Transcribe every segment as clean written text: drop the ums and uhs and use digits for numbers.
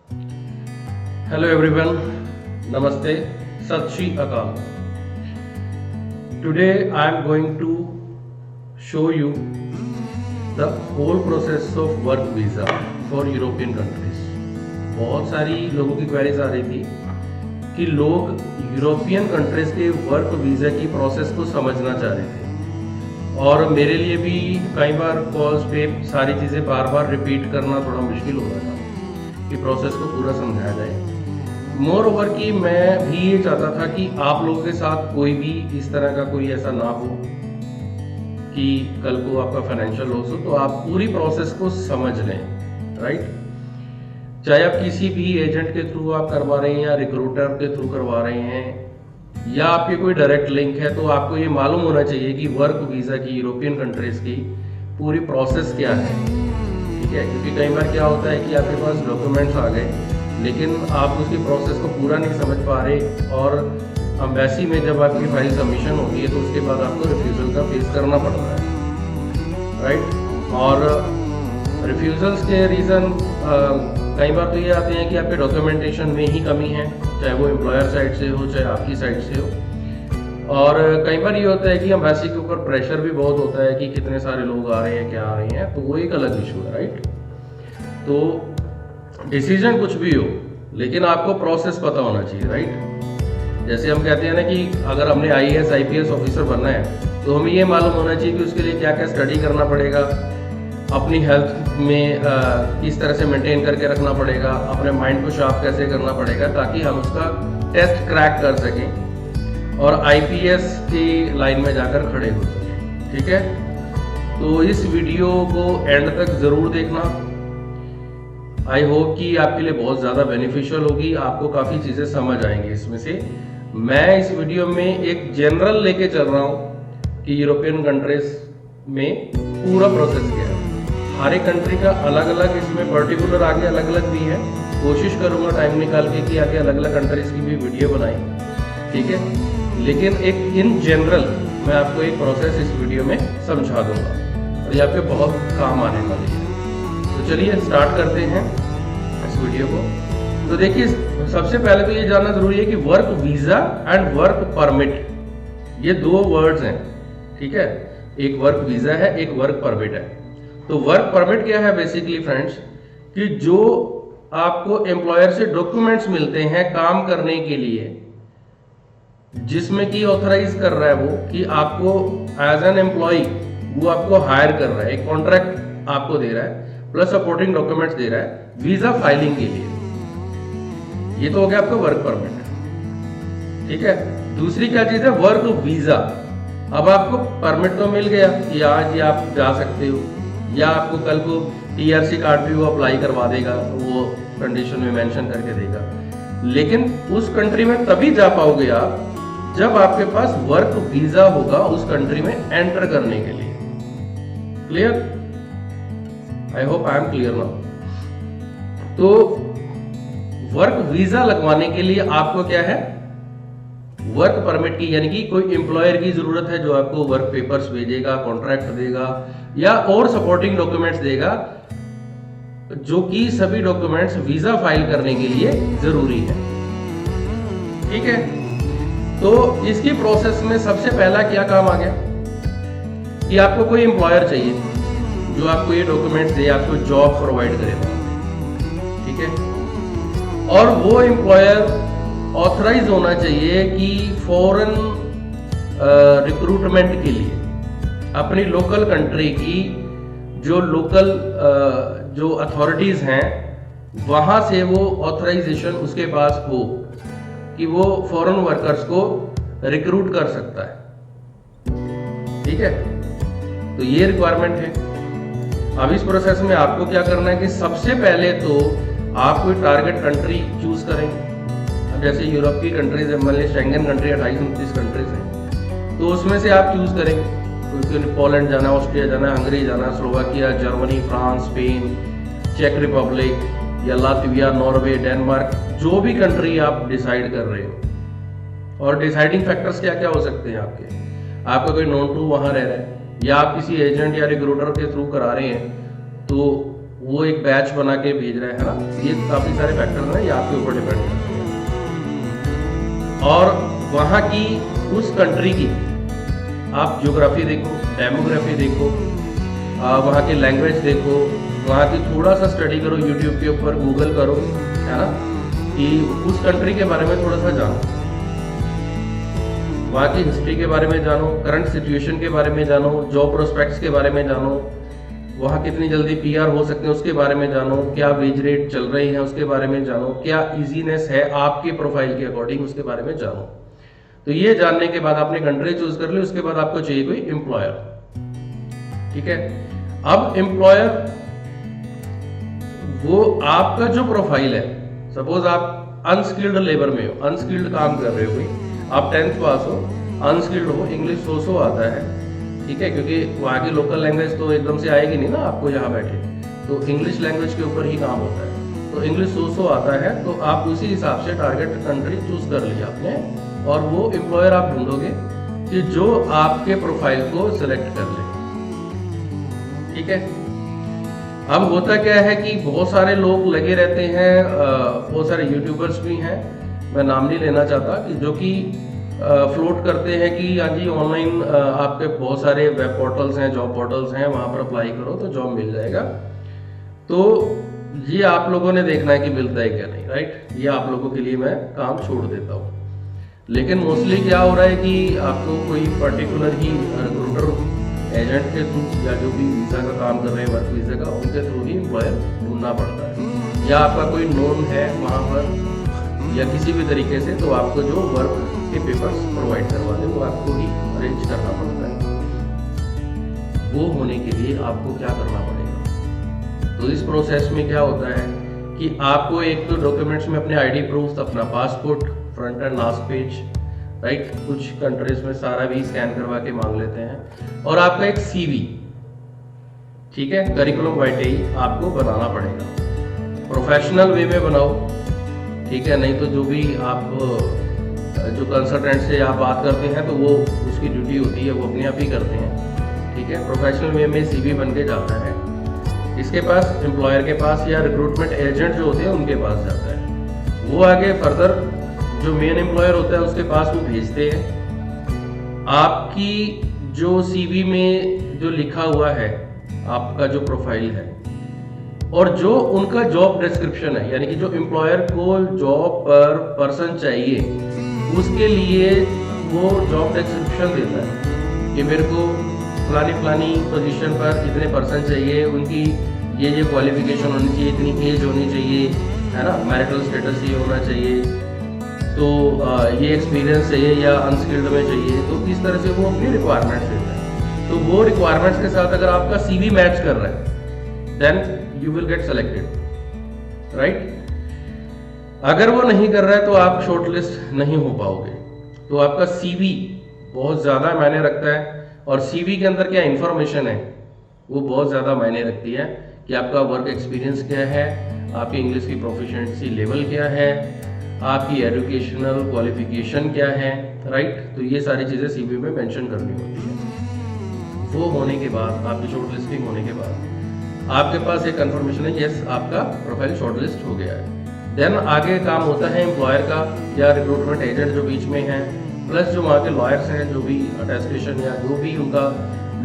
Hello everyone, Namaste, Sat Shri Akal. Today I am going to show you the whole process of work visa for European countries. बहुत सारी लोगों की queries आ रही थी कि लोग यूरोपियन कंट्रीज के वर्क वीज़ा की प्रोसेस को समझना चाह रहे थे और मेरे लिए भी कई बार कॉल्स पे सारी चीज़ें बार बार रिपीट करना थोड़ा मुश्किल हो रहा था कि प्रोसेस को पूरा समझाया जाए। मोर ओवर कि मैं भी ये चाहता था कि आप लोगों के साथ कोई भी इस तरह का कोई ऐसा ना हो कि कल को आपका फाइनेंशियल लॉस हो, तो आप पूरी प्रोसेस को समझ लें, राइट। चाहे आप किसी भी एजेंट के थ्रू आप करवा रहे हैं या रिक्रूटर के थ्रू करवा रहे हैं या आपके कोई डायरेक्ट लिंक है, तो आपको ये मालूम होना चाहिए कि वर्क वीज़ा की यूरोपियन कंट्रीज की पूरी प्रोसेस क्या है, ठीक है। क्योंकि कई बार क्या होता है कि आपके पास डॉक्यूमेंट्स आ गए लेकिन आप उसकी प्रोसेस को पूरा नहीं समझ पा रहे और एम्बेसी में जब आपकी फाइल सबमिशन होती है तो उसके बाद आपको रिफ्यूज़ल का फेस करना पड़ता है, राइट। और रिफ्यूज़ल्स के रीज़न कई बार तो ये आते हैं कि आपके डॉक्यूमेंटेशन में ही कमी है, चाहे वो एम्प्लॉयर साइड से हो चाहे आपकी साइड से हो। और कई बार ये होता है कि एम्बेसी के ऊपर प्रेशर भी बहुत होता है कि कितने सारे लोग आ रहे हैं, क्या आ रहे हैं, तो वो एक अलग इशू है, राइट। तो डिसीजन कुछ भी हो लेकिन आपको प्रोसेस पता होना चाहिए, राइट। जैसे हम कहते हैं ना कि अगर हमने IAS IPS ऑफिसर बनना है तो हमें ये मालूम होना चाहिए कि उसके लिए क्या क्या स्टडी करना पड़ेगा, अपनी हेल्थ में किस तरह से मेंटेन करके रखना पड़ेगा, अपने माइंड को शार्प कैसे करना पड़ेगा ताकि हम उसका टेस्ट क्रैक कर सकें और IPS की लाइन में जाकर खड़े हो सकें, ठीक है। तो इस वीडियो को एंड तक ज़रूर देखना। आई होप कि आपके लिए बहुत ज़्यादा बेनिफिशियल होगी, आपको काफ़ी चीज़ें समझ आएंगी इसमें से। मैं इस वीडियो में एक जनरल लेके चल रहा हूँ कि यूरोपियन कंट्रीज में पूरा प्रोसेस क्या है। हर एक कंट्री का अलग अलग इसमें पर्टिकुलर आगे अलग अलग भी है। कोशिश करूँगा टाइम निकाल के कि आगे अलग अलग कंट्रीज की भी वीडियो बनाई, ठीक है। लेकिन एक इन जनरल मैं आपको एक प्रोसेस इस वीडियो में समझा दूंगा और ये आपके बहुत काम आने वाली है। तो चलिए स्टार्ट करते हैं इस वीडियो को। तो देखिए, सबसे पहले तो ये जानना जरूरी है कि work visa and work permit ये दो वर्ड्स हैं, ठीक है। एक वर्क वीजा है, एक वर्क परमिट है। तो वर्क परमिट क्या है बेसिकली फ्रेंड्स, कि जो आपको एम्प्लॉयर से डॉक्यूमेंट्स मिलते हैं काम करने के लिए, जिसमें कि ऑथराइज कर रहा है वो कि आपको एज एन एम्प्लॉय वो आपको हायर कर रहा है, एक कॉन्ट्रैक्ट आपको दे रहा है प्लस सपोर्टिंग डॉक्यूमेंट्स दे रहा है वीजा फाइलिंग के लिए। ये तो हो गया आपका वर्क परमिट, ठीक है। दूसरी क्या चीज है, वर्क वीजा। अब आपको परमिट तो मिल गया कि आज ये आप जा सकते हो, या आपको कल को TRC कार्ड भी वो अप्लाई करवा देगा, वो कंडीशन में मेंशन करके देगा। लेकिन उस कंट्री में तभी जा पाओगे आप जब आपके पास वर्क वीजा होगा उस कंट्री में एंटर करने के लिए। Clear? I hope I am clear now. तो वर्क वीजा लगवाने के लिए आपको क्या है, वर्क परमिट की, यानी कि कोई एम्प्लॉयर की जरूरत है जो आपको वर्क पेपर्स भेजेगा, कॉन्ट्रैक्ट देगा या और सपोर्टिंग डॉक्यूमेंट्स देगा, जो कि सभी डॉक्यूमेंट्स वीजा फाइल करने के लिए जरूरी है, ठीक है। तो इसकी प्रोसेस में सबसे पहला क्या काम आ गया कि आपको कोई एम्प्लॉयर चाहिए जो आपको ये डॉक्यूमेंट्स दे, आपको जॉब प्रोवाइड करेगा, ठीक है। और वो एम्प्लॉयर ऑथराइज होना चाहिए कि फॉरेन रिक्रूटमेंट के लिए अपनी लोकल कंट्री की जो लोकल जो अथॉरिटीज हैं वहां से वो ऑथराइजेशन उसके पास हो कि वो फॉरेन वर्कर्स को रिक्रूट कर सकता है, ठीक है। तो ये रिक्वायरमेंट है। अब इस प्रोसेस में आपको क्या करना है कि सबसे पहले तो आप कोई टारगेट कंट्री चूज करेंगे। अब जैसे यूरोप की कंट्रीज है, मान लीजिए शेंगन कंट्री 28-29 कंट्रीज हैं, तो उसमें से आप चूज करेंगे। कोई पोलैंड जाना, ऑस्ट्रिया जाना, हंगरी जाना, स्लोवाकिया, जर्मनी, फ्रांस, स्पेन, चेक रिपब्लिक या लातविया, नॉर्वे, डेनमार्क, जो भी कंट्री आप डिसाइड कर रहे हो। और डिसाइडिंग फैक्टर्स क्या क्या हो सकते हैं आपका कोई नोन टू वहाँ रह रहा है या आप किसी एजेंट या रिक्रूटर के थ्रू करा रहे हैं, तो वो एक बैच बना के भेज रहा है ना, ये काफ़ी सारे फैक्टर हैं, ये आपके ऊपर डिपेंड करते हैं। और वहाँ की उस कंट्री की आप ज्योग्राफी देखो, डेमोग्राफी देखो, वहाँ की लैंग्वेज देखो, वहाँ की थोड़ा सा स्टडी करो, यूट्यूब के ऊपर गूगल करो, है ना, कि उस कंट्री के बारे में थोड़ा सा जानो, वहाँ की हिस्ट्री के बारे में जानो, करंट सिचुएशन के बारे में जानो, जॉब प्रोस्पेक्ट्स के बारे में जानो, वहाँ कितनी जल्दी पीआर हो सकते हैं उसके बारे में जानो, क्या वेज रेट चल रही है उसके बारे में जानो, क्या इजीनेस है आपके प्रोफाइल के अकॉर्डिंग उसके बारे में जानो। तो ये जानने के बाद आपने कंट्री चूज कर ली, उसके बाद आपको चाहिए कोई एम्प्लॉयर, ठीक है। अब एम्प्लॉयर वो आपका जो प्रोफाइल है, सपोज आप अनस्किल्ड लेबर में हो, अनस्किल्ड काम कर रहे हो, कोई आप 10th पास हो, अनस्किल्ड हो, इंग्लिश सो आता है, ठीक है, क्योंकि वहाँ की लोकल लैंग्वेज तो एकदम से आएगी नहीं ना आपको यहाँ बैठे, तो इंग्लिश लैंग्वेज के ऊपर ही काम होता है, तो इंग्लिश सो आता है, तो आप उसी हिसाब से टारगेट कंट्री चूज कर लिया आपने, और वो एम्प्लॉयर आप ढूंढोगे कि जो आपके प्रोफाइल को सिलेक्ट कर ले, ठीक है। अब होता क्या है कि बहुत सारे लोग लगे रहते हैं, बहुत सारे यूट्यूबर्स भी हैं, मैं नाम नहीं लेना चाहता, कि जो कि फ्लोट करते हैं कि हाँ जी ऑनलाइन आपके बहुत सारे वेब पोर्टल्स हैं, जॉब पोर्टल्स हैं, वहाँ पर अप्लाई करो तो जॉब मिल जाएगा। तो ये आप लोगों ने देखना है कि मिलता है क्या नहीं, राइट, ये आप लोगों के लिए मैं काम छोड़ देता हूँ। लेकिन मोस्टली क्या हो रहा है कि आपको कोई पर्टिकुलर ही रिक्रूटर एजेंट के थ्रू या जो भी वीज़ा का काम कर रहे हैं, वर्क वीज़ा का, उनके थ्रू ही एम्प्लॉयर ढूंढना पड़ता है, या आपका कोई नोन है वहाँ पर या किसी भी तरीके से, तो आपको जो वर्क के पेपर्स प्रोवाइड करवा दे वो आपको ही अरेंज करना पड़ता है। वो होने के लिए आपको क्या करना पड़ेगा, तो इस प्रोसेस में क्या होता है कि आपको एक तो डॉक्यूमेंट्स में अपने आईडी प्रूफ, अपना passport front end last page, right, कुछ कंट्रीज में सारा भी स्कैन करवा के मांग लेते हैं, और आपका एक सीवी, ठीक है, करिकुलम वाइटे आपको बनाना पड़ेगा, प्रोफेशनल वे में बनाओ, ठीक है, नहीं तो जो भी आप जो कंसल्टेंट से आप बात करते हैं तो वो उसकी ड्यूटी होती है, वो अपने आप ही करते हैं, ठीक है। प्रोफेशनल वे में सीवी बन के जाता है, इसके पास एम्प्लॉयर के पास या रिक्रूटमेंट एजेंट जो होते हैं उनके पास जाता है, वो आगे फर्दर जो मेन एम्प्लॉयर होता है उसके पास वो भेजते हैं। आपकी जो सीवी में जो लिखा हुआ है, आपका जो प्रोफाइल है और जो उनका जॉब डिस्क्रिप्शन है, यानी कि जो एम्प्लॉयर को जॉब पर पर्सन चाहिए, उसके लिए वो जॉब डिस्क्रिप्शन देता है कि मेरे को फलानी पोजीशन पर इतने पर्सन चाहिए, उनकी ये क्वालिफिकेशन होनी चाहिए, इतनी एज होनी चाहिए, है ना, मैरिटल स्टेटस ये होना चाहिए, तो ये एक्सपीरियंस चाहिए या अनस्किल्ड में चाहिए, तो इस तरह से वो अपनी रिक्वायरमेंट्स देता है। तो वो रिक्वायरमेंट्स के साथ अगर आपका सीवी मैच कर रहा है then you will get selected, right. अगर वो नहीं कर रहा है तो आप शॉर्टलिस्ट नहीं हो पाओगे। तो आपका सीवी बहुत ज़्यादा मायने रखता है, और सीवी के अंदर क्या इंफॉर्मेशन है वो बहुत ज़्यादा मायने रखती है कि आपका वर्क एक्सपीरियंस क्या है, आपकी इंग्लिश की प्रोफिशिएंसी लेवल क्या है, आपकी एजुकेशनल क्वालिफिकेशन क्या है, राइट। तो ये सारी चीज़ें सीवी में मेंशन करनी होती है। वो होने के बाद, आपकी शॉर्टलिस्टिंग होने के बाद आपके पास एक कंफर्मेशन है, यस आपका प्रोफाइल शॉर्टलिस्ट हो गया है। देन आगे काम होता है एम्प्लॉयर का या रिक्रूटमेंट एजेंट जो बीच में है, प्लस जो वहाँ के लॉयर्स हैं, जो भी अटेस्टेशन या जो भी उनका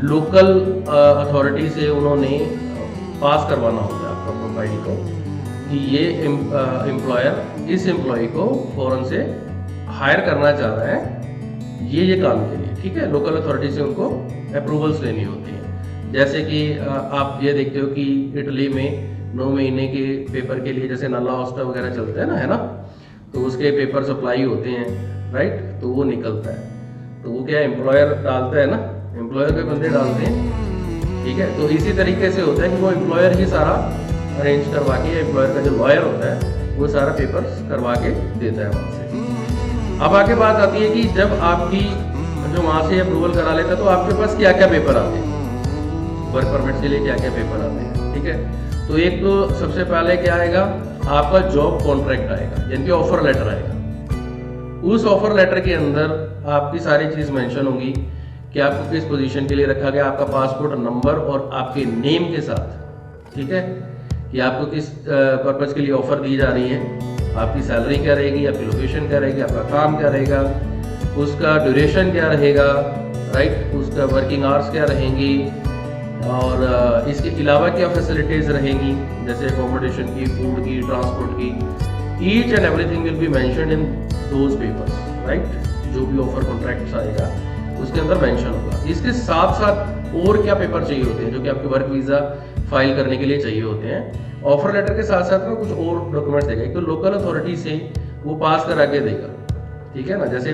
लोकल अथॉरिटी से उन्होंने पास करवाना होता है आपका प्रोफाइल को, कि ये एम्प्लॉयर इस एम्प्लॉय को फौरन से हायर करना चाह रहा है ये काम के लिए, ठीक है। लोकल अथॉरिटी से उनको अप्रूवल्स लेनी होती है। जैसे कि आप ये देखते हो कि इटली में 9 महीने के पेपर के लिए जैसे नल्ला ऑस्टा वगैरह चलते हैं ना, है ना, तो उसके पेपर सप्लाई होते हैं, राइट, तो वो निकलता है, तो वो क्या एम्प्लॉयर डालता है ना, एम्प्लॉयर के बंदे डालते हैं, ठीक है। तो इसी तरीके से होता है कि वो एम्प्लॉयर ही सारा अरेंज करवा के, एम्प्लॉयर का जो लॉयर होता है वो सारा पेपर्स करवा के देता है वहाँ से। अब आगे बात आती है कि जब आपकी जो वहाँ से अप्रूवल करा लेता है तो आपके पास क्या क्या पेपर आते हैं, वर्क परमिट के लिए क्या क्या पेपर आते हैं, ठीक है। तो एक तो सबसे पहले क्या आएगा, आपका जॉब कॉन्ट्रैक्ट आएगा, यानी कि ऑफर लेटर आएगा। उस ऑफर लेटर के अंदर आपकी सारी चीज़ मेंशन होगी कि आपको किस पोजीशन के लिए रखा गया, आपका पासपोर्ट नंबर और आपके नेम के साथ, ठीक है। कि आपको किस पर्पज़ के लिए ऑफ़र दी जा रही है, आपकी सैलरी क्या रहेगी, आपकी लोकेशन क्या रहेगी, आपका काम क्या रहेगा, उसका ड्यूरेशन क्या रहेगा, राइट, उसका वर्किंग आवर्स क्या रहेंगी, और इसके अलावा क्या फैसिलिटीज़ रहेंगी, जैसे अकोमोडेशन की, फूड की, ट्रांसपोर्ट की, each and everything will be mentioned in those papers, right. जो भी ऑफर कॉन्ट्रैक्ट आएगा उसके अंदर मेंशन होगा। इसके साथ साथ और क्या पेपर चाहिए होते हैं जो कि आपके वर्क वीज़ा फाइल करने के लिए चाहिए होते हैं। ऑफर लेटर के साथ साथ में कुछ और डॉक्यूमेंट्स देगा। एक तो लोकल अथॉरिटी से वो पास करा के देगा, ठीक है ना। जैसे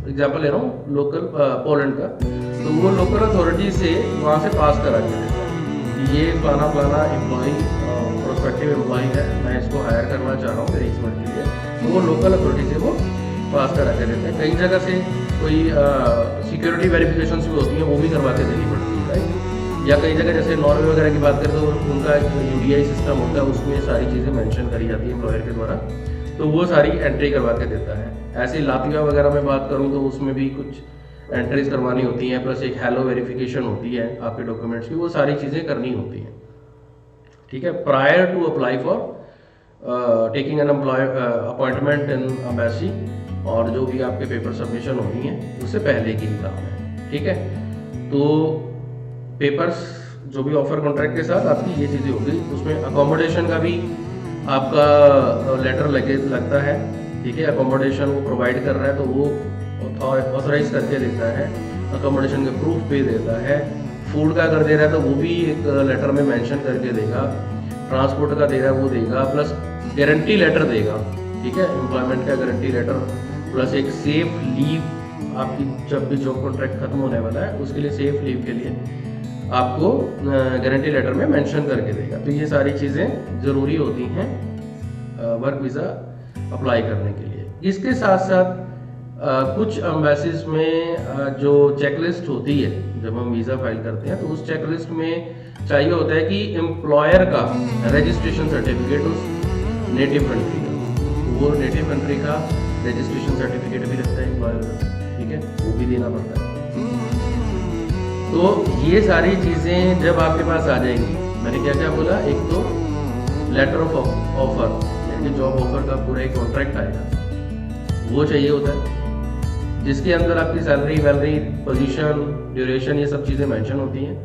एग्जांपल ले रहा हूँ लोकल पोलैंड का, तो वो लोकल अथॉरिटी से वहाँ से पास करा के देता है कि ये फलाना फलाना एम्प्लॉई प्रोस्पेक्टिव एम्प्लॉई है, मैं इसको हायर करना चाह रहा हूँ मेरे इस वर्क के लिए, तो वो लोकल अथॉरिटी से वो पास करा के देते हैं। कई जगह से कोई सिक्योरिटी वेरिफिकेशन भी होती हैं, वो भी करवा के देनी पड़ती है, राइट। या कई जगह जैसे नॉर्वे वगैरह की बात करें तो उनका UDI सिस्टम होता है, उसमें सारी चीज़ें मेंशन करी जाती है एम्प्लॉयर के द्वारा, तो वो सारी एंट्री करवा के देता है। ऐसे लातविया वगैरह में बात करूँ तो उसमें भी कुछ एंट्रीज करवानी होती हैं, प्लस एक हेलो वेरिफिकेशन होती है आपके डॉक्यूमेंट्स की, वो सारी चीज़ें करनी होती हैं, ठीक है। Prior to apply for taking an appointment in embassy, और जो भी आपके पेपर सबमिशन होनी है उससे पहले की काम है, ठीक है। तो पेपर्स जो भी ऑफर कॉन्ट्रैक्ट के साथ आपकी ये चीज़ें होगी। उसमें अकोमोडेशन का भी आपका लेटर लगता है, ठीक है। अकोमोडेशन वो प्रोवाइड कर रहा है तो वो ऑथराइज करके देता है, अकोमोडेशन के प्रूफ पे देता है। फूड का अगर दे रहा है तो वो भी एक लेटर में मेंशन करके देगा। ट्रांसपोर्ट का दे रहा है वो देगा, प्लस गारंटी लेटर देगा, ठीक है। एम्प्लॉयमेंट का गारंटी लेटर प्लस एक सेफ लीव, आपकी जब भी जॉब कॉन्ट्रैक्ट खत्म होने वाला है उसके लिए सेफ लीव के लिए आपको गारंटी लेटर में मेंशन करके देगा। तो ये सारी चीज़ें ज़रूरी होती हैं वर्क वीज़ा अप्लाई करने के लिए। इसके साथ साथ कुछ एम्बेसीज में जो चेकलिस्ट होती है जब हम वीज़ा फाइल करते हैं, तो उस चेकलिस्ट में चाहिए होता है कि एम्प्लॉयर का रजिस्ट्रेशन सर्टिफिकेट उस नेटिव कंट्री का, वो नेटिव कंट्री का रजिस्ट्रेशन सर्टिफिकेट भी लगता है एम्प्लॉयर का, ठीक है, वो भी देना पड़ता है। तो ये सारी चीज़ें जब आपके पास आ जाएंगी, मैंने क्या क्या बोला, एक तो लेटर ऑफ ऑफर यानी जॉब ऑफर का पूरा एक कॉन्ट्रैक्ट आएगा, वो चाहिए होता है, जिसके अंदर आपकी सैलरी वैलरी पोजीशन ड्यूरेशन ये सब चीज़ें मेंशन होती हैं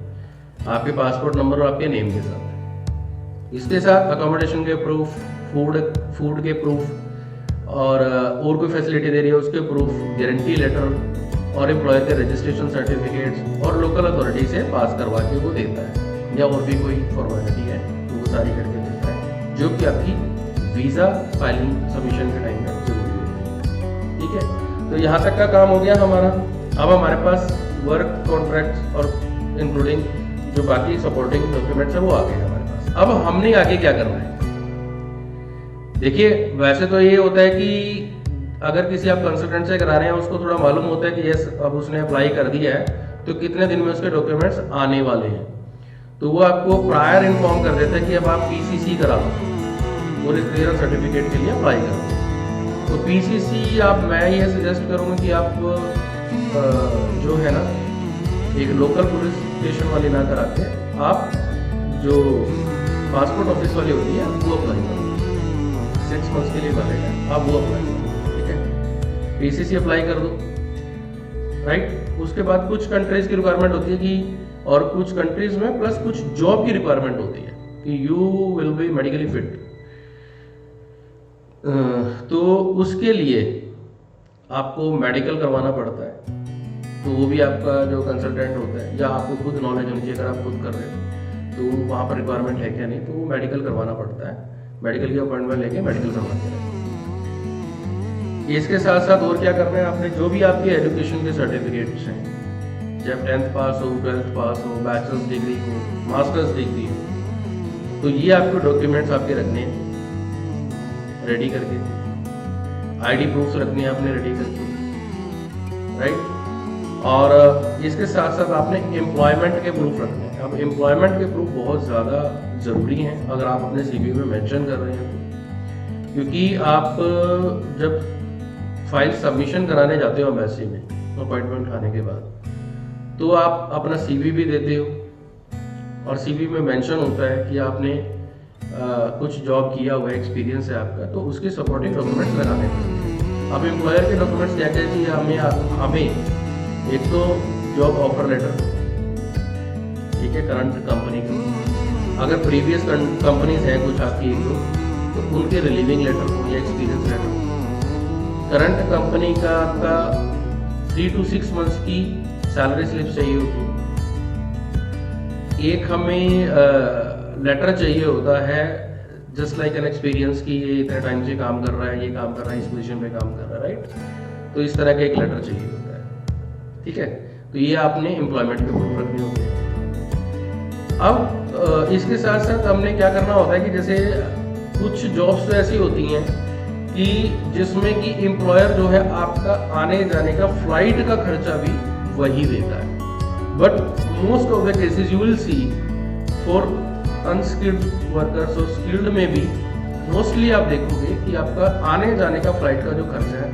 आपके पासपोर्ट नंबर और आपके नेम के साथ। इसके साथ अकोमोडेशन के प्रूफ, फूड के प्रूफ, और कोई फैसिलिटी दे रही है उसके प्रूफ, गारंटी लेटर और एम्प्लॉयर के रजिस्ट्रेशन सर्टिफिकेट्स, और लोकल अथॉरिटी से पास करवा के वो देता है, या और भी कोई फॉर्मेलिटी है तो वो सारी करके देता है, जो कि आपकी वीज़ा फाइलिंग सबमिशन के टाइम में जरूरी होती है, ठीक है। तो यहाँ तक का काम हो गया हमारा। अब हमारे पास वर्क कॉन्ट्रैक्ट और इंक्लूडिंग जो बाकी सपोर्टिंग डॉक्यूमेंट्स है वो आ गए हमारे पास। अब हमने आगे क्या करना है, देखिए वैसे तो ये होता है कि अगर किसी आप कंसल्टेंट से करा रहे हैं उसको थोड़ा मालूम होता है कि यस अब उसने अप्लाई कर दिया है तो कितने दिन में उसके डॉक्यूमेंट्स आने वाले हैं, तो वो आपको प्रायर इन्फॉर्म कर देता है कि अब आप PCC करा लो, पूरे क्लियर सर्टिफिकेट के लिए अप्लाई करो। तो PCC मैं ये सजेस्ट करूँगा कि आप जो है ना एक लोकल पुलिस स्टेशन वाली ना कराते, आप जो पासपोर्ट ऑफिस वाली होती है वो अप्लाई करो, 6 मंथ्स के लिए वैलिड है, आप वो अप्लाई करो, ठीक है। PCC अप्लाई कर दो, राइट। उसके बाद कुछ कंट्रीज की रिक्वायरमेंट होती है कि, और कुछ कंट्रीज में प्लस कुछ जॉब की रिक्वायरमेंट होती है कि you will be medically fit, तो उसके लिए आपको मेडिकल करवाना पड़ता है। तो वो भी आपका जो कंसल्टेंट होता है या आपको खुद नॉलेज होनी चाहिए, अगर आप खुद कर रहे हो तो वहाँ पर रिक्वायरमेंट है क्या नहीं, तो वो मेडिकल करवाना पड़ता है, मेडिकल की अपॉइंटमेंट लेके मेडिकल करवाते हैं। इसके साथ साथ और क्या करना है, आपने जो भी आपके एजुकेशन के सर्टिफिकेट्स हैं, जब 10th पास हो, 12th पास हो, बैचलर्स डिग्री हो, मास्टर्स डिग्री हो, तो ये आपको डॉक्यूमेंट्स आपके रखने हैं रेडी करके, ID प्रूफ्स रखने हैं आपने रेडी करके, राइट। और इसके साथ साथ आपने एम्प्लॉयमेंट के प्रूफ रखने हैं। अब एम्प्लॉयमेंट के प्रूफ बहुत ज़्यादा ज़रूरी हैं अगर आप अपने CV में मेंशन कर रहे हैं तो, क्योंकि आप जब फाइल सबमिशन कराने जाते हो एम्बेसी में अपॉइंटमेंट आने के बाद, तो आप अपना CV भी देते हो और CV में मेंशन होता है कि आपने कुछ जॉब किया हुआ एक्सपीरियंस है आपका, तो उसके सपोर्टिंग डॉक्यूमेंट्स लगाने पड़ते हैं। अब एम्प्लॉयर के डॉक्यूमेंट्स क्या क्या चाहिए हमें एक तो जॉब ऑफर लेटर, ठीक है, करंट कंपनी का। अगर प्रीवियस कंपनीज हैं कुछ आपकी एक दो, तो उनके रिलीविंग लेटर हो या एक्सपीरियंस लेटर हो। करंट कंपनी का आपका 3 to 6 मंथ्स की सैलरी स्लिप चाहिए होती है। एक हमें लेटर चाहिए होता है जस्ट लाइक एन एक्सपीरियंस की ये इतने टाइम से काम कर रहा है, ये काम कर रहा है, इस पोजीशन पे काम कर रहा है, राइट। तो इस तरह का एक लेटर चाहिए होता है, ठीक है। तो ये आपने एम्प्लॉयमेंट के ऊपर रखने होते हैं। अब इसके साथ साथ हमने क्या करना होता है कि जैसे कुछ जॉब्स तो ऐसी होती हैं कि जिसमें कि एम्प्लॉयर जो है आपका आने जाने का फ्लाइट का खर्चा भी वही देता है। But most of the cases you will see for unskilled workers और स्किल्ड में भी मोस्टली आप देखोगे कि आपका आने जाने का फ्लाइट का जो खर्चा है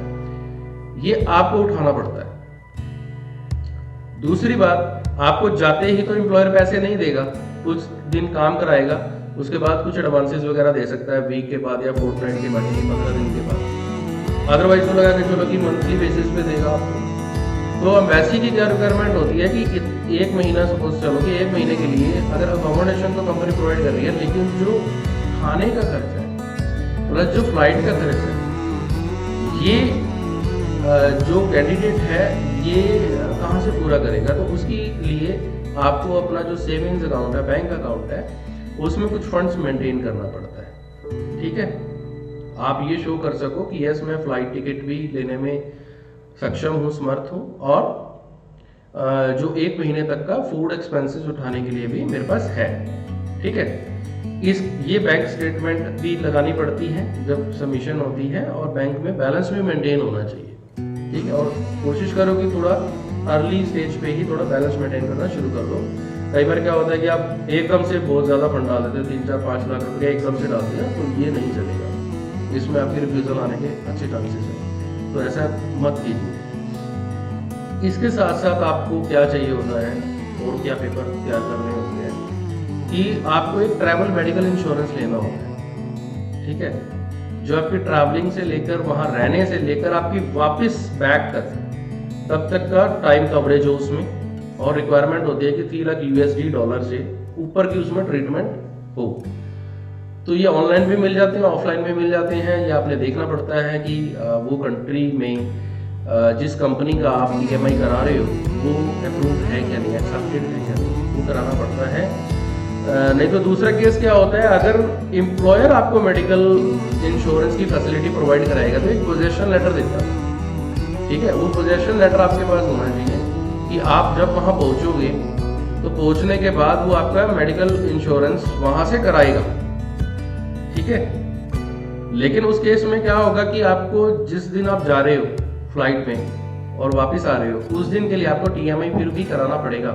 ये आपको उठाना पड़ता है। दूसरी बात, आपको जाते ही तो एम्प्लॉयर पैसे नहीं देगा, कुछ दिन काम कराएगा, उसके बाद कुछ एडवांसेस वगैरह दे सकता है वीक के बाद या फोर्टनाइट के बाद या 15 दिन के बाद। अदरवाइज तो लगा के चलो कि मंथली बेसिस पे देगा आपको। तो एम्बेसी की क्या रिक्वायरमेंट होती है कि एक महीना सपोज चलो कि एक महीने के लिए अगर अकोमोडेशन तो कंपनी प्रोवाइड कर रही है, लेकिन जो खाने का खर्चा है प्लस जो फ्लाइट का खर्चा है ये जो कैंडिडेट है ये कहाँ से पूरा करेगा। तो उसके लिए आपको अपना जो सेविंग्स अकाउंट है, बैंक अकाउंट है, उसमें कुछ फंड्स मेंटेन करना पड़ता है, ठीक है। आप ये शो कर सको कि यस मैं फ्लाइट टिकट भी लेने में सक्षम हूँ, समर्थ हूँ, और जो एक महीने तक का फूड एक्सपेंसेस उठाने के लिए भी मेरे पास है, ठीक है। ये बैंक स्टेटमेंट भी लगानी पड़ती है जब सबमिशन होती है, और बैंक में बैलेंस भी मेंटेन होना चाहिए, ठीक है। और कोशिश करो कि थोड़ा अर्ली स्टेज पे ही थोड़ा बैलेंस मेंटेन करना शुरू कर दो। कई बार क्या होता है कि आप एकदम से बहुत ज़्यादा फंड डाल देते हैं, 3-4-5 लाख रुपये एकदम से डालते हैं, तो ये नहीं चलेगा, इसमें आपकी रिफ्यूज़ल आने के अच्छे चांसेस हैं, तो ऐसा मत कीजिए। इसके साथ साथ आपको क्या चाहिए होता है और क्या पेपर तैयार करने होते हैं कि आपको एक ट्रैवल मेडिकल इंश्योरेंस लेना होता है, ठीक है, जो आपकी ट्रैवलिंग से लेकर वहाँ रहने से लेकर आपकी वापस बैक तक तब तक का टाइम कवरेज हो उसमें, और रिक्वायरमेंट होती है कि 3 लाख USD डॉलर से ऊपर की उसमें ट्रीटमेंट हो। तो ये ऑनलाइन भी मिल जाते हैं, ऑफलाइन भी मिल जाते हैं। ये आपने देखना पड़ता है कि वो कंट्री में जिस कंपनी का आप EMI करा रहे हो वो अप्रूव है क्या नहीं, एक्सेप्टेड है क्या नहीं, वो कराना पड़ता है। नहीं तो दूसरा केस क्या होता है, अगर एम्प्लॉयर आपको मेडिकल इंश्योरेंस की फैसिलिटी प्रोवाइड कराएगा तो एक पोजेशन लेटर देता है, ठीक है। वो पोजेशन लेटर आपके पास होना चाहिए कि आप जब वहाँ पहुँचोगे तो पहुँचने के बाद वो आपका मेडिकल इंश्योरेंस वहाँ से कराएगा, ठीक है। लेकिन उस केस में क्या होगा कि आपको जिस दिन आप जा रहे हो फ्लाइट में और वापस आ रहे हो उस दिन के लिए आपको TMI फिर भी कराना पड़ेगा,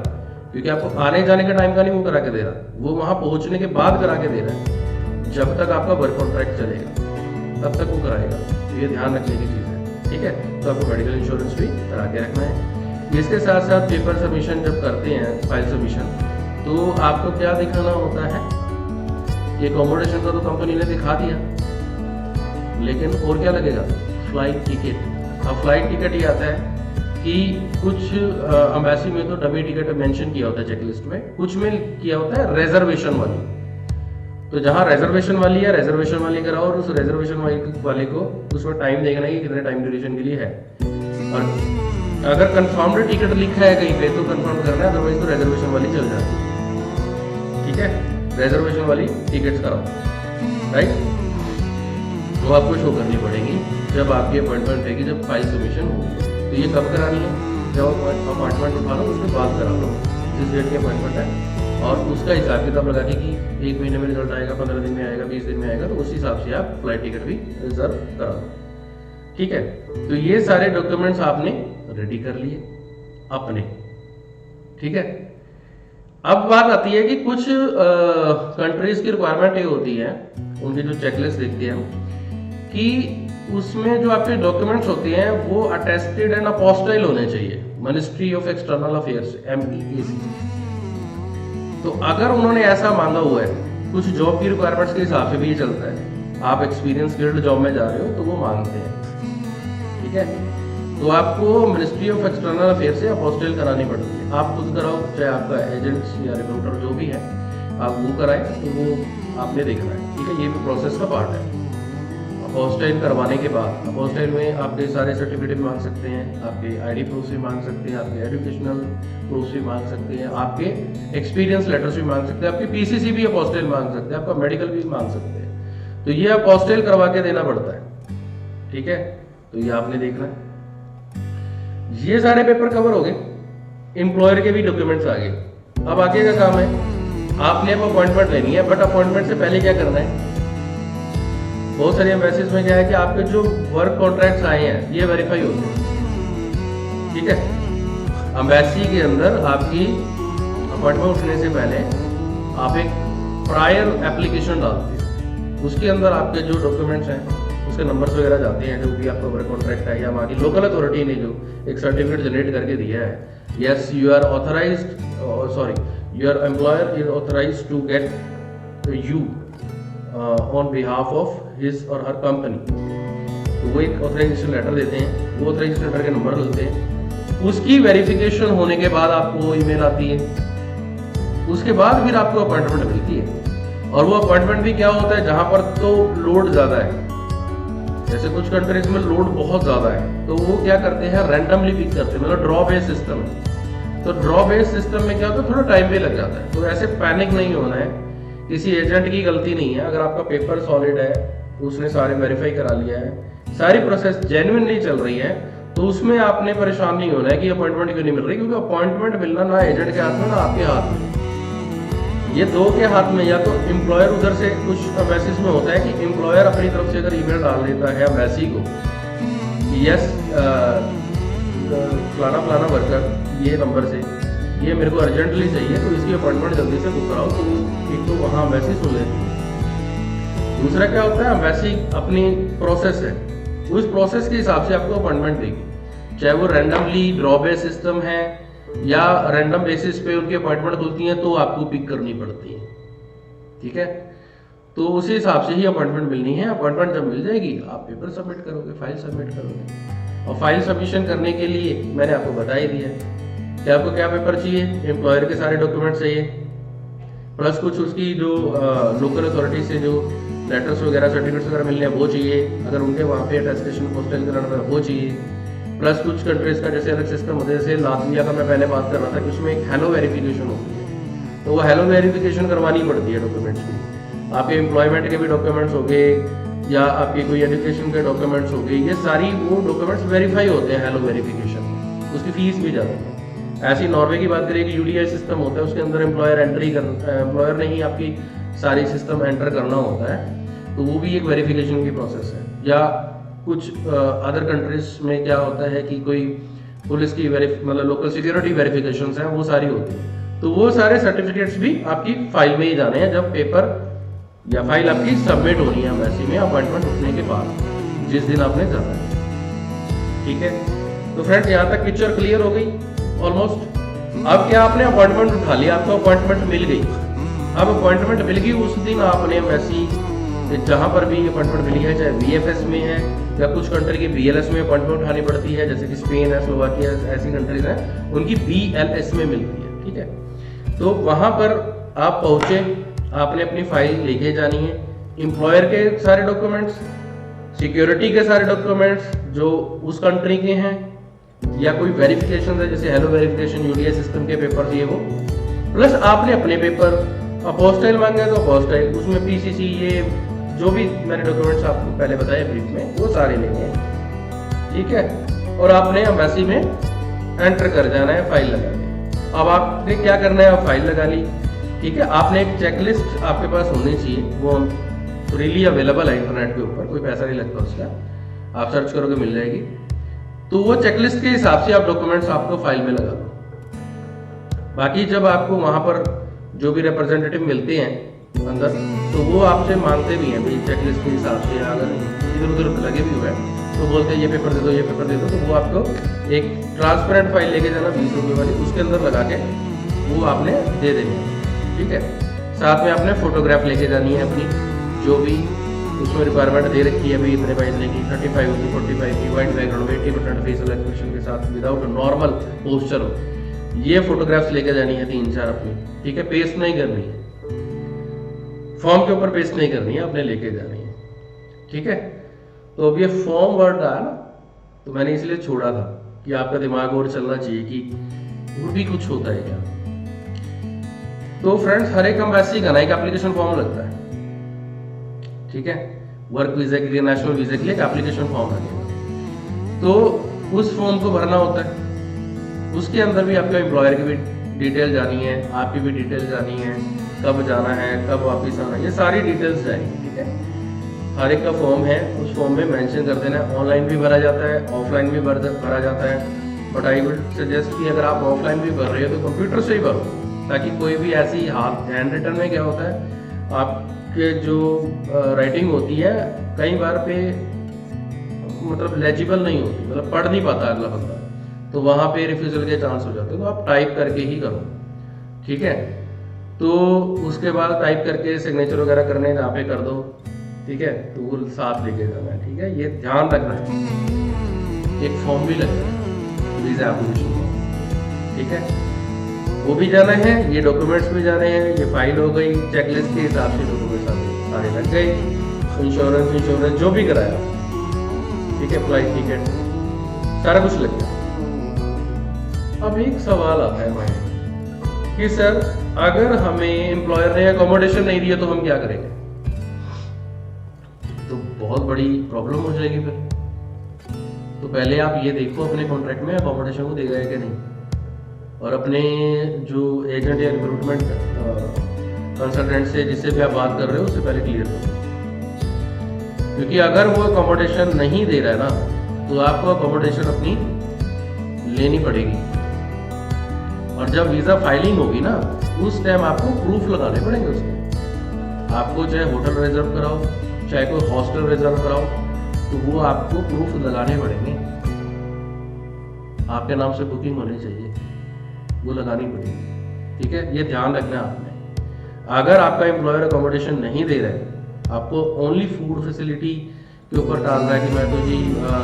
क्योंकि आपको आने जाने का टाइम का नहीं वो करा के दे रहा, वो वहाँ पहुँचने के बाद करा के दे रहा है। जब तक आपका वर्क कॉन्ट्रैक्ट चलेगा तब तक वो कराएगा, तो ये ध्यान रखने की चीज़ है, ठीक है। तो आपको मेडिकल इंश्योरेंस भी करा के रखना है। इसके साथ साथ पेपर सबमिशन जब करते हैं, फाइल सबमिशन, तो आपको क्या दिखाना होता है कि अकोमोडेशन का तो कंपनी ने दिखा दिया, लेकिन और क्या लगेगा, फ्लाइट टिकट। अब फ्लाइट टिकट ये आता है कि कुछ एम्बेसी में तो डमी टिकट मेंशन किया होता है चेकलिस्ट में, कुछ में किया होता है रिजर्वेशन वाली। तो जहाँ रिजर्वेशन वाली है रिजर्वेशन वाली कराओ, और उस रिजर्वेशन वाले को उसमें टाइम देखना है कि कितने टाइम ड्यूरेशन के लिए है, और अगर कंफर्म्ड टिकट लिखा है कहीं पे तो कंफर्म करना है, अदरवाइज तो रिजर्वेशन वाली चल जाती है, ठीक है। रिजर्वेशन वाली टिकट्स कराओ, राइट। वो आपको शो करनी पड़ेगी जब आपकी अपॉइंटमेंट रहेगी, जब फाइल सबमिशन होगी। तो ये कब करानी है, जब अपॉइंटमेंट उठा लो उसके बाद करा लो, जिस डेट की अपॉइंटमेंट है, और उसका हिसाब किताब लगा के कि 1 महीने में रिजल्ट आएगा, 15 दिन में आएगा, 20 दिन में आएगा, तो उस हिसाब से आप फ्लाइट टिकट भी रिजर्व करा लो, ठीक है। तो ये सारे डॉक्यूमेंट्स आपने रेडी कर लिए अपने, ठीक है। अब बात आती है कि कुछ कंट्रीज की रिक्वायरमेंट ये होती है, उनकी जो चेकलिस्ट देखते हैं कि उसमें जो आपके डॉक्यूमेंट्स होते हैं वो अटेस्टेड एंड अपोस्टाइल होने चाहिए, ministry of external affairs MEAC। तो अगर उन्होंने ऐसा मांगा हुआ है कुछ जॉब की रिक्वायरमेंट्स के हिसाब से भी ये चलता है। आप एक्सपीरियंस फील्ड जॉब में जा रहे हो तो वो मांगते हैं, ठीक है। तो आपको मिनिस्ट्री ऑफ एक्सटर्नल अफेयर से अपोस्टाइल करानी पड़ती है। आप खुद कराओ, चाहे आपका एजेंट या रिक्रूटर जो भी है, आप वो कराएं, तो वो आपने देखना है, ठीक है। ये भी प्रोसेस का पार्ट है। अपोस्टाइल करवाने के बाद अपोस्टाइल में आपके सारे सर्टिफिकेट मांग सकते हैं, आपके आईडी प्रूफ भी मांग सकते हैं, आपके एजुकेशनल प्रूफ भी मांग सकते हैं, आपके एक्सपीरियंस लेटर्स भी मांग सकते हैं, आपकी पीसीसी भी अपोस्टाइल मांग सकते हैं, आपका मेडिकल भी मांग सकते हैं। तो ये अपोस्टाइल करवा के देना पड़ता है, ठीक है। तो ये आपने देखना है। ये सारे पेपर कवर हो गए, एम्प्लॉयर के भी डॉक्यूमेंट्स आ गए। अब आगे का काम है, आपने अब अपॉइंटमेंट लेनी है, बट अपॉइंटमेंट से पहले क्या करना है, बहुत सारे एम्बेसीज में क्या है कि आपके जो वर्क कॉन्ट्रैक्ट्स आए हैं ये वेरीफाई होते हैं, ठीक है। एम्बेसी के अंदर आपकी अपॉइंटमेंट उठने से पहले आप एक प्रायर एप्लीकेशन डालते हैं, उसके अंदर आपके जो डॉक्यूमेंट्स हैं उसके नंबर्स वगैरह जाते हैं, जो भी आपका वर्क कॉन्ट्रैक्ट है या वहाँ की लोकल अथॉरिटी ने जो एक सर्टिफिकेट जनरेट करके दिया है, yes you are authorized, sorry your employer is authorized to get you on behalf of his or her company. तो वो एक ऑथराइजेशन लेटर देते हैं, वो ऑथराइजेशन लेटर के नंबर मिलते हैं, उसकी वेरिफिकेशन होने के बाद आपको ईमेल आती है, उसके बाद फिर आपको अपॉइंटमेंट मिलती है। और वो अपॉइंटमेंट भी क्या होता है, जहाँ पर तो लोड ज़्यादा है, जैसे कुछ कंट्रीज में लोड बहुत ज़्यादा है, तो वो क्या करते हैं, रैंडमली पिक करते हैं, मतलब ड्रॉ बेस्ड सिस्टम है। तो ड्रॉ बेस्ड सिस्टम में क्या होता है, थोड़ा टाइम भी लग जाता है। तो ऐसे पैनिक नहीं होना है, किसी एजेंट की गलती नहीं है। अगर आपका पेपर सॉलिड है, उसने सारे वेरीफाई करा लिया है, सारी प्रोसेस जेन्युइनली चल रही है, तो उसमें आपने परेशान नहीं होना है कि अपॉइंटमेंट क्यों नहीं मिल रही, क्योंकि अपॉइंटमेंट मिलना ना एजेंट के हाथ में ना आपके हाथ में, ये दो के हाथ में। या तो एम्प्लॉयर उधर से, कुछ एम्बेसीज में होता है कि एम्प्लॉयर अपनी तरफ से अगर ईमेल डाल देता है एम्बेसी को, यस फलाना फलाना वर्कर ये नंबर से ये मेरे को अर्जेंटली चाहिए, तो इसकी अपॉइंटमेंट जल्दी से बुक कराओ, तो एक तो वहाँ एम्बेसी सुन लेती है। दूसरा क्या होता है, एम्बेसी अपनी प्रोसेस है, उस प्रोसेस के हिसाब से आपको अपॉइंटमेंट देगी, चाहे वो रैंडमली ड्रॉ बेस्ड सिस्टम है या रैंडम बेसिस पे उनकी अपॉइंटमेंट खुलती हैं, तो आपको पिक करनी पड़ती है, ठीक है। तो उसी हिसाब से ही अपॉइंटमेंट मिलनी है। अपॉइंटमेंट जब मिल जाएगी, आप पेपर सबमिट करोगे, फाइल सबमिट करोगे। और फाइल सबमिशन करने के लिए मैंने आपको बता ही दिया कि आपको क्या पेपर चाहिए, एम्प्लॉयर के सारे डॉक्यूमेंट चाहिए, प्लस कुछ उसकी जो लोकल अथॉरिटी से जो लेटर्स वगैरह सर्टिफिकेट्स वगैरह मिलने हैं वो चाहिए, अगर उनके वहाँ पे अटेस्टेशन पोस्टल कराना है वो चाहिए, प्लस कुछ कंट्रीज का जैसे अलग सिस्टम होता है, जैसे लातविया का मैं पहले बात कर रहा था कि उसमें एक हेलो वेरिफिकेशन होती है, तो वो हेलो वेरिफिकेशन करवानी पड़ती है डॉक्यूमेंट्स की। आपके एम्प्लॉयमेंट के भी डॉक्यूमेंट्स हो गए या आपके कोई एजुकेशन के डॉक्यूमेंट्स हो गए, ये सारी वो डॉक्यूमेंट्स वेरीफाई होते हैं हेलो वेरिफिकेशन, उसकी फीस भी जाती है। ऐसी नॉर्वे की बात करें कि यूडीआई सिस्टम होता है, उसके अंदर एम्प्लॉयर एंट्री एम्प्लॉयर ने ही आपकी सारी सिस्टम एंटर करना होता है, तो वो भी एक वेरिफिकेशन की प्रोसेस है। या कुछ अदर कंट्रीज में क्या होता है कि कोई पुलिस की मतलब लोकल सिक्योरिटी वेरिफिकेशन हैं, वो सारी होती है। तो वो सारे सर्टिफिकेट्स भी आपकी फाइल में ही जाने हैं जब पेपर या फाइल आपकी सबमिट होनी है एम्बेसी में अपॉइंटमेंट उठने के बाद, जिस दिन आपने जाना है, ठीक है। तो फ्रेंड्स, यहाँ तक पिक्चर क्लियर हो गई ऑलमोस्ट। अब क्या, आपने अपॉइंटमेंट उठा लिया, आपको अपॉइंटमेंट मिल गई। अब अपॉइंटमेंट मिल गई, उस दिन आपने एम्बेसी जहाँ पर भी अपॉइंटमेंट मिली है, चाहे VFS में है या कुछ कंट्री की BLS में अपॉइंटमेंट उठानी पड़ती है, जैसे कि स्पेन है, स्लोवाकिया, ऐसी कंट्रीज हैं उनकी BLS में मिलती है, ठीक है। तो वहाँ पर आप पहुँचे, आपने अपनी फाइल लेके जानी है, एम्प्लॉयर के सारे डॉक्यूमेंट्स, सिक्योरिटी के सारे डॉक्यूमेंट्स जो उस कंट्री के हैं, या कोई वेरिफिकेशन है जैसे हेलो वेरिफिकेशन, यूडीआई सिस्टम के पेपर दिए वो, प्लस आपने अपने पेपर, अपोस्टाइल मांगे तो अपोस्टाइल, उसमें PCC, ये जो भी मैंने डॉक्यूमेंट्स आपको पहले बताए ब्रीफ में, वो सारे लेने हैं, ठीक है। और आपने एम्बेसी में एंटर कर जाना है फाइल लगा के। अब आपने क्या करना है, आप फाइल लगा ली, ठीक है। आपने एक चेकलिस्ट आपके पास होनी चाहिए, वो फ्रीली अवेलेबल है इंटरनेट के ऊपर, कोई पैसा नहीं लगता उसका, आप सर्च करोगे मिल जाएगी। तो वो चेकलिस्ट के हिसाब से आप डॉक्यूमेंट्स आपको फाइल में लगा दो। बाकी जब आपको वहाँ पर जो भी रिप्रेजेंटेटिव मिलते हैं अंदर, तो वो आपसे मांगते भी हैं भाई चेकलिस्ट के हिसाब से, अगर इधर उधर लगे भी हुए हैं तो बोलते हैं ये पेपर दे दो, ये पेपर दे दो, तो वो आपको एक ट्रांसपेरेंट फाइल लेके जाना 20 रुपये वाली, उसके अंदर लगा के वो आपने दे देनी है, ठीक है। साथ में आपने फोटोग्राफ लेके जानी है अपनी, जो भी उसमें रिक्वायरमेंट दे रखी है भाई इतने बाई इतने की, 35 की, 45 की, वाइट बैकग्राउंड में 80% फेशियल एक्सप्रेशन के साथ विदाउट नॉर्मल पोस्चर हो, ये फोटोग्राफ्स लेके जानी है 3-4 अपनी, ठीक है। पेस्ट नहीं करनी है, फॉर्म के ऊपर पेस्ट नहीं करनी है, आपने लेके जानी है, ठीक है। तो अब ये फॉर्म वर्ड आया ना, तो मैंने इसलिए छोड़ा था कि आपका दिमाग और चलना चाहिए कि वो भी कुछ होता है क्या। तो फ्रेंड्स, हर एक एम्बेसी का ना एक एप्लीकेशन फॉर्म लगता है, ठीक है। वर्क वीजा के लिए, नेशनल वीजा के लिए एक एप्लीकेशन फॉर्म लगेगा, तो उस फॉर्म को भरना होता है। उसके अंदर भी आपके एम्प्लॉयर की भी डिटेल जानी है, आपकी भी डिटेल जानी है, कब जाना है, कब वापस आना है, ये सारी डिटेल्स जाएंगी, ठीक है। हर एक का फॉर्म है, उस फॉर्म में मेंशन कर देना है। ऑनलाइन भी भरा जाता है, ऑफलाइन भी भरा जाता है, बट आई वुड सजेस्ट कि अगर आप ऑफलाइन भी भर रहे हो तो कंप्यूटर से ही भरो, ताकि कोई भी ऐसी हैंड रिटन में क्या होता है, आपके जो राइटिंग होती है कई बार पे मतलब लेजिबल नहीं होती, मतलब पढ़ नहीं पाता अगला बंदा, तो वहाँ पे रिफ्यूजल के चांस हो जाते हैं। तो आप टाइप करके ही करो, ठीक है। तो उसके बाद टाइप करके सिग्नेचर वगैरह करने जहाँ पे कर दो, ठीक है। तो वो साथ लेके जाना है, ठीक है। ये ध्यान रखना है। एक फॉर्म भी लगता है वीजा एप्लीकेशन फॉर्म, ठीक है, वो भी जाना है, ये डॉक्यूमेंट्स भी जाने हैं, ये फाइल हो गई, चेकलिस्ट के हिसाब से डॉक्यूमेंट्स सारे लग गए, इंश्योरेंस जो भी कराया, ठीक है, फ्लाइट टिकट सारा कुछ लग गया। अब एक सवाल आता है भाई कि सर अगर हमें एम्प्लॉयर ने अकोमोडेशन नहीं दिया तो हम क्या करेंगे? तो बहुत बड़ी प्रॉब्लम हो जाएगी फिर। तो पहले आप ये देखो अपने कॉन्ट्रैक्ट में अकोमोडेशन को देगा है कि नहीं, और अपने जो एजेंट या रिक्रूटमेंट कंसल्टेंट से जिससे भी आप बात कर रहे हो उससे पहले क्लियर करो, क्योंकि अगर वो अकोमोडेशन नहीं दे रहा है ना तो आपको अकोमोडेशन अपनी लेनी पड़ेगी। और जब वीज़ा फाइलिंग होगी ना उस टाइम आपको प्रूफ लगाने पड़ेंगे उसके। आपको चाहे होटल रिजर्व कराओ, चाहे कोई हॉस्टल रिजर्व कराओ, तो वो आपको प्रूफ लगाने पड़ेंगे। आपके नाम से बुकिंग होनी चाहिए, वो लगानी पड़ेगी, ठीक है। ये ध्यान रखना है आपने। अगर आपका एम्प्लॉयर अकोमोडेशन नहीं दे रहा है, आपको ओनली फूड फैसिलिटी के ऊपर डाल रहा है कि मैं तो जी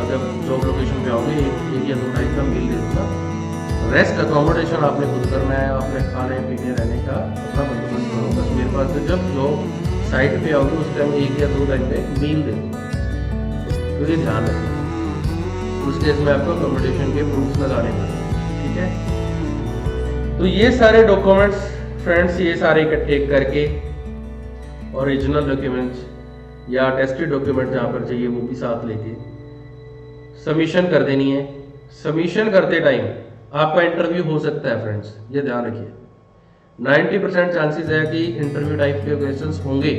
जब जॉब लोकेशन पे आओगे एक या 2 टाइप का मील दे दूँगा, रेस्ट अकोमोडेशन आपने खुद करना है, आपने खाने पीने रहने का अपना बंदोबस्त करो। बस मेरे पास से जब जॉब साइट पे आओगे उस टाइम 1 या 2 टाइम पे मील दे दूँगा, तो ये ध्यान रखना। उस केस में आपको अकोमोडेशन के प्रूफ लगाने पड़ेंगे, ठीक है। तो ये सारे डॉक्यूमेंट्स फ्रेंड्स, ये सारे इकट्ठे करके ओरिजिनल डॉक्यूमेंट्स या टेस्टेड डॉक्यूमेंट जहाँ पर चाहिए वो भी साथ लेके सबमिशन कर देनी है। सबमिशन करते टाइम आपका इंटरव्यू हो सकता है फ्रेंड्स, ये ध्यान रखिए। 90% चांसेस है कि इंटरव्यू टाइप के क्वेश्चंस होंगे,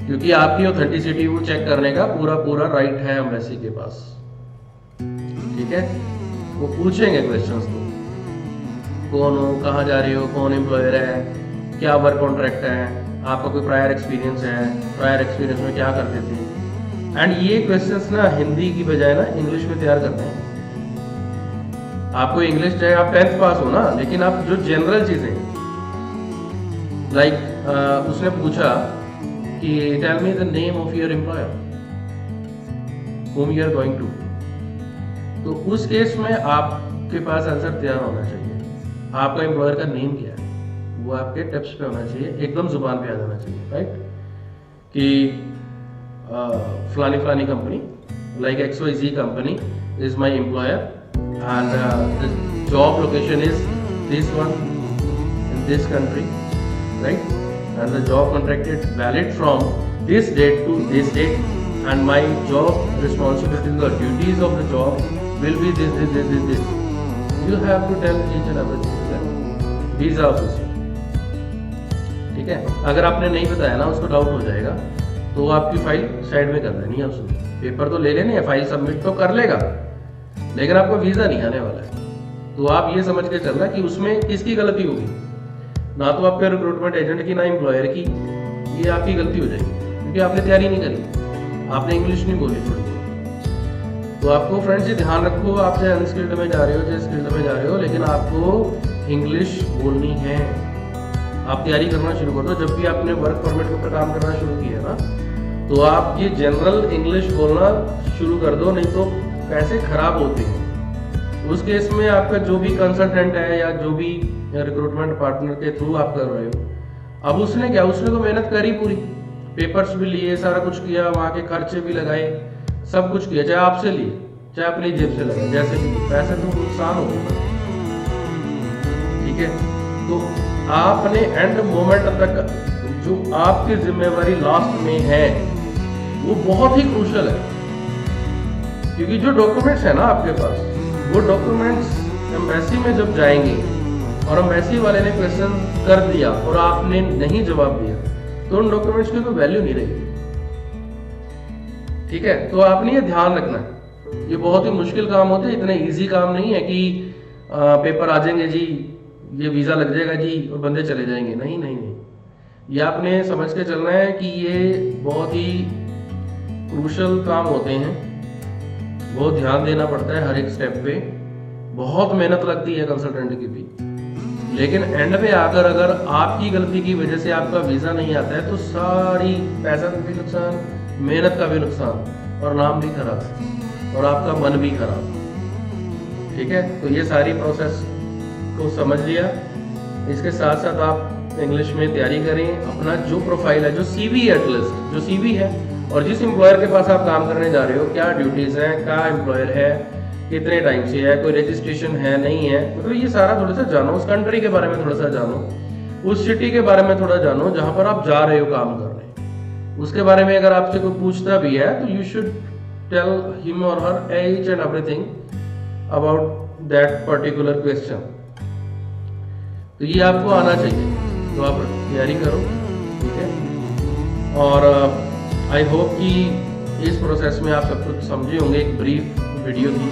क्योंकि आपकी ऑथेंटिसिटी वो चेक करने का पूरा राइट है एम्बेसी के पास, ठीक है। वो पूछेंगे क्वेश्चंस, तो कौन हो, कहाँ जा रहे हो, कौन एम्प्लॉयर है, क्या वर्क कॉन्ट्रैक्ट है, आपका कोई प्रायर एक्सपीरियंस है, प्रायर एक्सपीरियंस में क्या करते थे। एंड ये क्वेश्चंस ना हिंदी की बजाय ना इंग्लिश में तैयार करते हैं। आपको इंग्लिश चाहे आप 10th पास हो ना, लेकिन आप जो जनरल चीजें लाइक उसने पूछा कि tell me the name of your employer whom you are going to, तो उस केस में आपके पास आंसर तैयार होना चाहिए। आपका एम्प्लॉयर का नेम क्या है वो आपके टिप्स पे होना चाहिए, एकदम जुबान पे आ जाना चाहिए, राइट। कि फलानी company like XYZ company is my employer and the job location is this one in this country, right, and the job contract is valid from this date to this date, and my job responsibilities or duties of the job will be this. You have to tell each and everything to them, visa officer, ठीक है। अगर आपने नहीं बताया ना उसको doubt हो जाएगा, तो आपकी फाइल साइड में कर देनी है। उसने पेपर तो ले लेने हैं, फाइल सबमिट तो कर लेगा, लेकिन आपको वीज़ा नहीं आने वाला है। तो आप ये समझ के चलना कि उसमें किसकी गलती होगी, ना तो आपके रिक्रूटमेंट एजेंट की ना एम्प्लॉयर की। ये आपकी गलती हो जाएगी क्योंकि आपने तैयारी नहीं करी, आपने इंग्लिश नहीं बोली थोड़ी। तो आपको फ्रेंड्स ये ध्यान रखो, आप चाहे अनस्किल्ड में जा रहे हो चाहे स्किल्ड में जा रहे हो, लेकिन आपको इंग्लिश बोलनी है। आप तैयारी करना शुरू कर दो। जब भी आपने वर्क परमिट के ऊपर काम करना शुरू किया ना, तो आप ये जनरल इंग्लिश बोलना शुरू कर दो, नहीं तो पैसे खराब होते हैं। उस केस में आपका जो भी कंसल्टेंट है या जो भी रिक्रूटमेंट पार्टनर के थ्रू आप कर रहे हो, अब उसने क्या, उसने तो मेहनत करी पूरी, पेपर्स भी लिए, सारा कुछ किया, वहाँ के खर्चे भी लगाए, सब कुछ किया, चाहे आपसे लिए चाहे अपनी जेब से लगाए, जैसे भी पैसे तो नुकसान हो गया। ठीक है, तो आपने एंड मोमेंट तक जो आपकी जिम्मेवारी लास्ट में है वो बहुत ही क्रूशल है, क्योंकि जो डॉक्यूमेंट्स है ना आपके पास, वो डॉक्यूमेंट्स एम्बेसी में जब जाएंगे और एम्बेसी वाले ने क्वेश्चन कर दिया और आपने नहीं जवाब दिया, तो उन डॉक्यूमेंट्स की कोई वैल्यू नहीं रहेगी। ठीक है, तो आपने ये ध्यान रखना है। ये बहुत ही मुश्किल काम होते हैं, इतने इजी काम नहीं है कि पेपर आ जाएंगे जी, ये वीज़ा लग जाएगा जी और बंदे चले जाएंगे। नहीं नहीं नहीं, ये आपने समझ के चलना है कि ये बहुत ही क्रूशल काम होते हैं, बहुत ध्यान देना पड़ता है हर एक स्टेप पे, बहुत मेहनत लगती है कंसल्टेंट की भी। लेकिन एंड पे आकर अगर आपकी गलती की वजह से आपका वीज़ा नहीं आता है, तो सारी पैसा का भी नुकसान, मेहनत का भी नुकसान, और नाम भी खराब और आपका मन भी खराब। ठीक है, तो ये सारी प्रोसेस को समझ लिया। इसके साथ साथ आप इंग्लिश में तैयारी करें, अपना जो प्रोफाइल है, जो सीवी है, एटलीस्ट जो सीवी है, और जिस एम्प्लॉयर के पास आप काम करने जा रहे हो, क्या ड्यूटीज़ हैं, क्या एम्प्लॉयर है, कितने टाइम से है, कोई रजिस्ट्रेशन है नहीं है, मतलब ये सारा थोड़ा सा जानो, उस कंट्री के बारे में थोड़ा सा जानो, उस सिटी के बारे में थोड़ा जानो जहाँ पर आप जा रहे हो काम करने। उसके बारे में अगर आपसे कोई पूछता भी है तो यू शुड टेल हिम और हर each and everything about that particular question. तो ये आपको आना चाहिए, तो आप तैयारी करो। ठीक है, और आई होप कि इस प्रोसेस में आप सब कुछ समझे होंगे। एक ब्रीफ वीडियो थी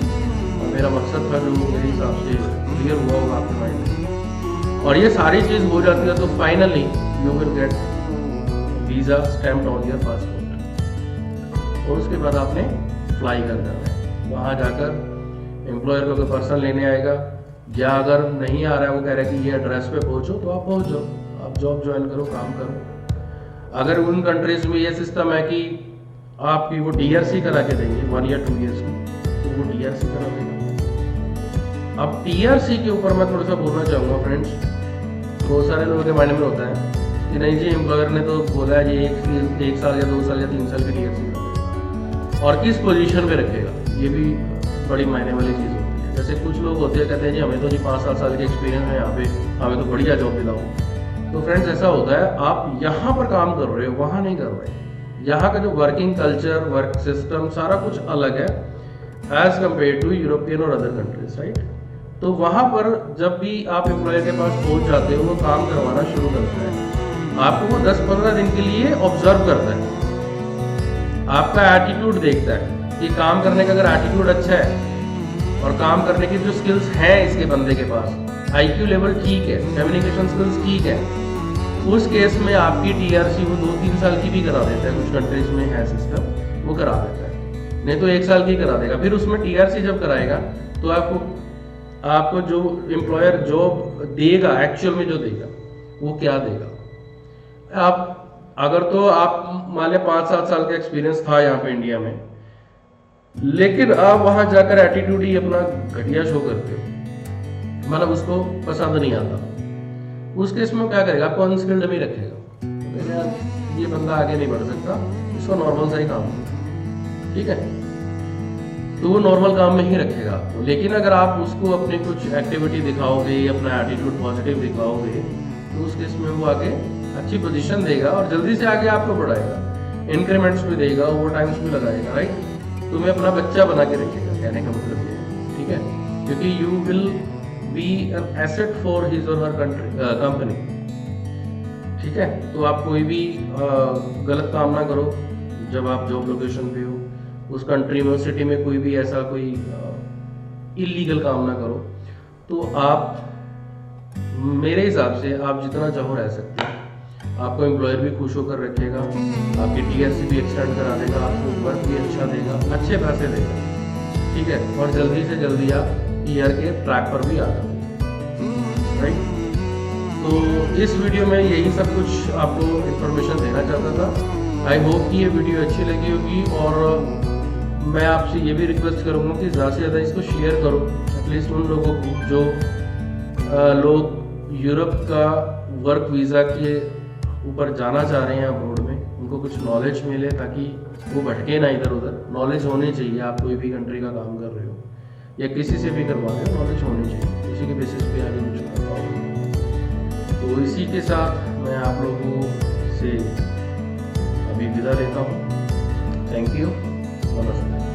और मेरा मकसद था जो मेरे हिसाब से क्लियर हुआ होगा आपके माइंड में, और ये सारी चीज़ हो जाती है तो finally you will gate visa stamped on your passport. और उसके बाद आपने फ्लाई कर देना है, वहाँ जाकर एम्प्लॉयर को कोई पर्सन लेने आएगा, या अगर नहीं आ रहा है, वो कह रहा है कि ये एड्रेस पे पहुँचो, तो आप पहुँच जाओ, आप जॉब ज्वाइन करो, काम करो। अगर उन कंट्रीज में ये सिस्टम है कि आपकी वो DRC करा के देंगे 1 या 2 ईयर्स की, तो वो DRC करा देगा। अब TRC के ऊपर मैं थोड़ा सा बोलना चाहूँगा फ्रेंड्स। बहुत सारे लोगों के माइंड में होता है कि नहीं जी, एम्प्लॉयर ने तो बोला है जी 1 साल या 2 साल या 3 साल की DRC करेगा, और किस पोजीशन पे रखेगा, ये भी बड़ी मायने वाली चीज़ होती है। जैसे कुछ लोग होते हैं कहते हैं जी हमें तो जी 5-7 साल के एक्सपीरियंस है यहाँ पे, हमें तो बढ़िया जॉब दिलाओ। तो फ्रेंड्स ऐसा होता है, आप यहाँ पर काम कर रहे हो, वहाँ नहीं कर रहे। यहाँ का जो वर्किंग कल्चर, वर्क सिस्टम, सारा कुछ अलग है एज कम्पेयर टू यूरोपियन और अदर कंट्रीज, राइट। तो वहाँ पर जब भी आप एम्प्लॉयर के पास पहुँच जाते हो, वो काम करवाना शुरू करता है, आपको वो 10-15 दिन के लिए ऑब्जर्व करता है, आपका एटीट्यूड देखता है कि काम करने का अगर एटीट्यूड अच्छा है और काम करने की जो स्किल्स हैं इसके बंदे के पास, IQ लेवल ठीक है, कम्युनिकेशन स्किल्स ठीक है, उस केस में आपकी TRC वो 2-3 साल की भी करा देता है। कुछ कंट्रीज में है सिस्टम, वो करा देता है, नहीं तो 1 साल की करा देगा। फिर उसमें TRC जब कराएगा तो आपको जो एम्प्लॉयर जॉब देगा, एक्चुअल में जो देगा वो क्या देगा। आप अगर तो आप मान लें 5-7 साल का एक्सपीरियंस था यहाँ पे इंडिया में, लेकिन आप वहाँ जाकर एटीट्यूड ही अपना घटिया शो करते हो, मतलब उसको पसंद नहीं आता, उस केस में क्या करेगा, आपको अनस्किल्ड भी रखेगा, तो यार ये बंदा आगे नहीं बढ़ सकता, इसको नॉर्मल सा ही काम है। ठीक है, तो वो नॉर्मल काम में ही रखेगा आपको। लेकिन अगर आप उसको अपनी कुछ एक्टिविटी दिखाओगे, अपना एटीट्यूड पॉजिटिव दिखाओगे, तो उस केस में वो आगे अच्छी पोजीशन देगा और जल्दी से आगे आपको बढ़ाएगा, इंक्रीमेंट्स भी देगा, ओवर टाइम्स भी लगाएगा, राइट। तुम्हें अपना बच्चा बना के रखेगा, कहने का मतलब ये है। ठीक है, क्योंकि you will be an asset for his or her company. ठीक है, तो आप कोई भी गलत काम ना करो जब आप जॉब लोकेशन पे हो, उस कंट्री में, उस सिटी में कोई भी ऐसा कोई इलीगल काम ना करो। तो आप, मेरे हिसाब से आप जितना चाहो रह सकते हैं, आपको एम्प्लॉयर भी खुश होकर रखेगा, आपकी TRC भी एक्सटेंड करा देगा, आपको वर्क भी अच्छा देगा, अच्छे पैसे देगा। ठीक है, और जल्दी से जल्दी आप ईयर के ट्रैक पर भी आ जाओ, राइट। तो तो इस वीडियो में यही सब कुछ आपको इन्फॉर्मेशन देना चाहता था। आई होप कि ये वीडियो अच्छी लगी होगी, और मैं आपसे ये भी रिक्वेस्ट करूँगा कि ज़्यादा से ज़्यादा इसको शेयर करो, एटलीस्ट उन लोगों को जो लोग यूरोप का वर्क वीज़ा के ऊपर जाना चाह रहे हैं अब्रोड में, उनको कुछ नॉलेज मिले ताकि वो भटके ना इधर उधर। नॉलेज होनी चाहिए, आप कोई भी कंट्री का काम कर रहे हो या किसी से भी करवा रहे हो, नॉलेज होनी चाहिए, इसी के बेसिस पे आगे कुछ कर पाओगे। तो इसी के साथ मैं आप लोगों से अभी विदा लेता हूँ। थैंक यू, नमस्ते।